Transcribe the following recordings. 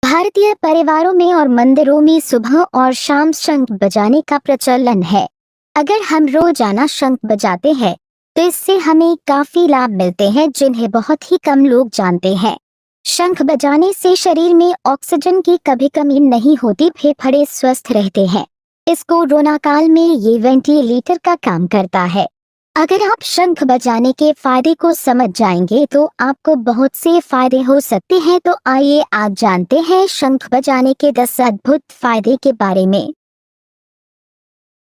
भारतीय परिवारों में और मंदिरों में सुबह और शाम शंख बजाने का प्रचलन है। अगर हम रोजाना शंख बजाते हैं तो इससे हमें काफी लाभ मिलते हैं जिन्हें बहुत ही कम लोग जानते हैं। शंख बजाने से शरीर में ऑक्सीजन की कभी कमी नहीं होती, फेफड़े स्वस्थ रहते हैं। इस कोरोना काल में ये वेंटिलेटर का काम करता है। अगर आप शंख बजाने के फायदे को समझ जाएंगे तो आपको बहुत से फायदे हो सकते हैं। तो आइए आज जानते हैं शंख बजाने के 10 अद्भुत फायदे के बारे में।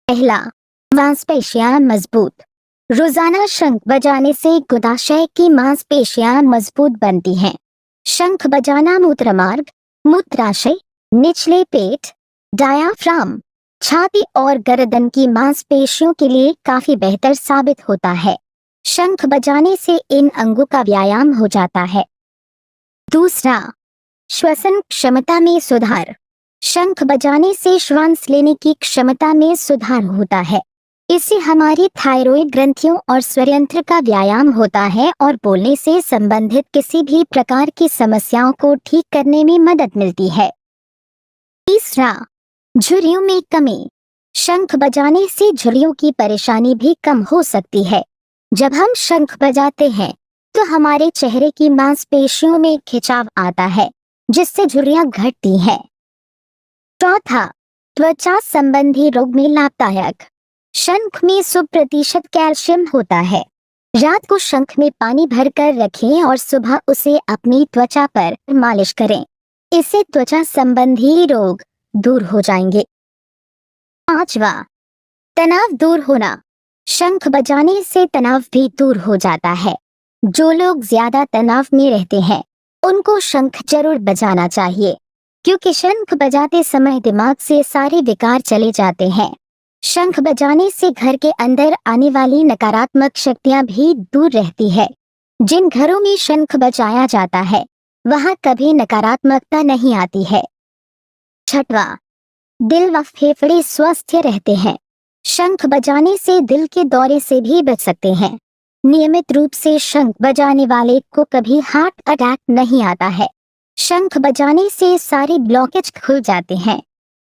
पहला, मांसपेशियां मजबूत। रोजाना शंख बजाने से गुदाशय की मांसपेशियां मजबूत बनती हैं। शंख बजाना मूत्रमार्ग, मूत्राशय, निचले पेट, डायाफ्राम, छाती और गर्दन की मांसपेशियों के लिए काफी बेहतर साबित होता है। शंख बजाने से इन अंगों का व्यायाम हो जाता है। दूसरा, श्वसन क्षमता में सुधार। शंख बजाने से श्वास लेने की क्षमता में सुधार होता है। इससे हमारी थायराइड ग्रंथियों और स्वरयंत्र का व्यायाम होता है और बोलने से संबंधित किसी भी प्रकार की समस्याओं को ठीक करने में मदद मिलती है। तीसरा, झुर्रियों में कमी। शंख बजाने से झुर्रियों की परेशानी भी कम हो सकती है। जब हम शंख बजाते हैं तो हमारे चेहरे की मांसपेशियों में खिंचाव आता है जिससे झुर्रियां घटती हैं। चौथा, त्वचा संबंधी रोग में लाभदायक। शंख में 100% कैल्शियम होता है। रात को शंख में पानी भरकर रखें और सुबह उसे अपनी त्वचा पर मालिश करें। इससे त्वचा संबंधी रोग दूर हो जाएंगे। पांचवा, तनाव दूर होना। शंख बजाने से तनाव भी दूर हो जाता है। जो लोग ज्यादा तनाव में रहते हैं उनको शंख जरूर बजाना चाहिए, क्योंकि शंख बजाते समय दिमाग से सारे विकार चले जाते हैं। शंख बजाने से घर के अंदर आने वाली नकारात्मक शक्तियां भी दूर रहती है। जिन घरों में शंख बजाया जाता है वहां कभी नकारात्मकता नहीं आती है। छठवां, दिल व फेफड़े स्वस्थ रहते हैं। शंख बजाने से दिल के दौरे से भी बच सकते हैं। नियमित रूप से शंख बजाने वाले को कभी हार्ट अटैक नहीं आता है। शंख बजाने से सारे ब्लॉकेज खुल जाते हैं।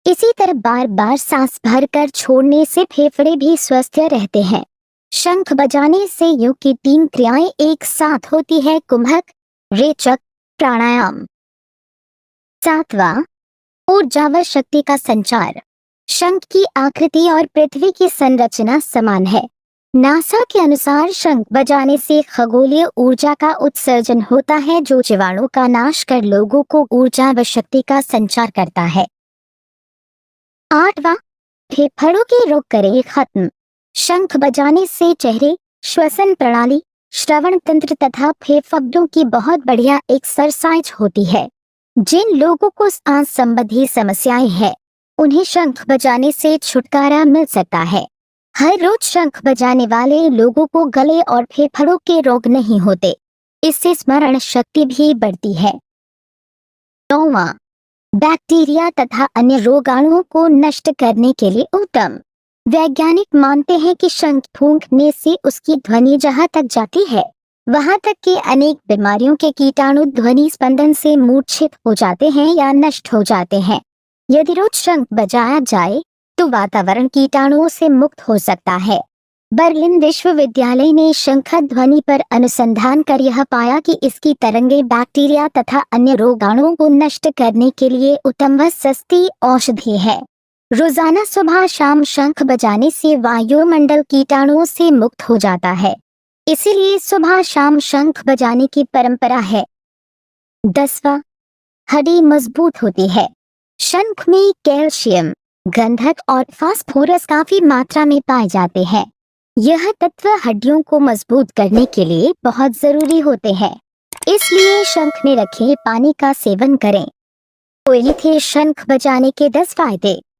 इसी तरह बार बार सांस भरकर छोड़ने से फेफड़े भी स्वस्थ रहते हैं। शंख बजाने से योग की 3 क्रियाएं एक साथ होती है: कुंभक, रेचक, प्राणायाम। सातवां, ऊर्जा व शक्ति का संचार। शंख की आकृति और पृथ्वी की संरचना समान है। नासा के अनुसार शंख बजाने से खगोलीय ऊर्जा का उत्सर्जन होता है जो जीवाणु का नाश कर लोगों को ऊर्जा व शक्ति का संचार करता है। आठवां, फेफड़ों के रोग करे खत्म। शंख बजाने से चेहरे, श्वसन प्रणाली, श्रवण तंत्र तथा फेफड़ों की बहुत बढ़िया एक्सरसाइज होती है। जिन लोगों को सांस संबंधी समस्याएं हैं उन्हें शंख बजाने से छुटकारा मिल सकता है। हर रोज शंख बजाने वाले लोगों को गले और फेफड़ों के रोग नहीं होते। इससे स्मरण शक्ति भी बढ़ती है। नौवां, बैक्टीरिया तथा अन्य रोगाणुओं को नष्ट करने के लिए उत्तम। वैज्ञानिक मानते हैं कि शंख फूंकने से उसकी ध्वनि जहां तक जाती है वहां तक कि अनेक बीमारियों के कीटाणु ध्वनि स्पंदन से मूर्छित हो जाते हैं या नष्ट हो जाते हैं। यदि रोज शंख बजाया जाए तो वातावरण कीटाणुओं से मुक्त हो सकता है। बर्लिन विश्वविद्यालय ने शंख ध्वनि पर अनुसंधान कर यह पाया कि इसकी तरंगे बैक्टीरिया तथा अन्य रोगाणुओं को नष्ट करने के लिए उत्तम व सस्ती औषधि है। रोजाना सुबह शाम शंख बजाने से वायुमंडल कीटाणुओं से मुक्त हो जाता है, इसीलिए सुबह शाम शंख बजाने की परंपरा है। 10वां, हड्डी मजबूत होती है। शंख में कैल्शियम, गंधक और फास्फोरस काफी मात्रा में पाए जाते हैं। यह तत्व हड्डियों को मजबूत करने के लिए बहुत जरूरी होते हैं, इसलिए शंख में रखे पानी का सेवन करें। तो ये थे शंख बजाने के 10 फायदे।